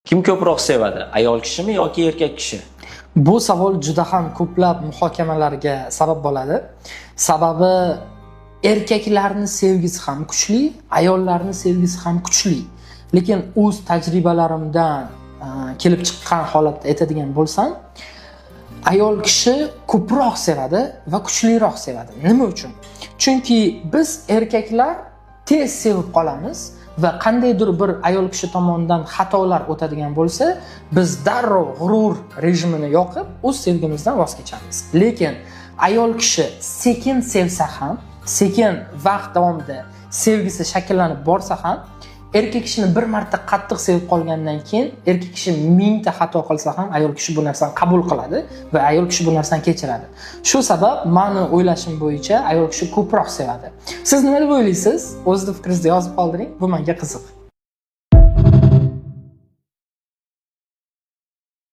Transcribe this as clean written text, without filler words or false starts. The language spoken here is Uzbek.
Kim ko'proq sevadi? Ayol kishimi yoki erkak kishi? Bu savol juda ham ko'plab muhokamalarga sabab bo'ladi. Sababi erkaklarning sevgisi ham kuchli, ayollarning sevgisi ham kuchli. Lekin o'z tajribalarimdan kelib chiqqan holatda aytadigan bo'lsam, ayol kishi ko'proq sevadi va kuchliroq sevadi. Nima uchun? Chunki biz erkaklar tez sevib qolamiz va qandaydir bir ayol kishi tomonidan xatolar o'tadigan bo'lsa, biz darrov g'urur rejimini yoqib, o'z sevgimizdan voz kechamiz. Lekin ayol kishi sekin sevsa ham, sekin vaqt davomida sevgisi shakllanib borsa ham, erkak kishini bir marta qattiq sevib qolgandan keyin erkak kishi 1000 ta xato qilsa ham ayol kishi bu narsani qabul qiladi va ayol kishi bu narsani kechiradi. Shu sabab meni o'ylashim bo'yicha ayol kishi ko'proq sevadi. Siz nima deb o'ylaysiz? O'zingizning fikringizni yozib qoldiring, bu menga qiziq.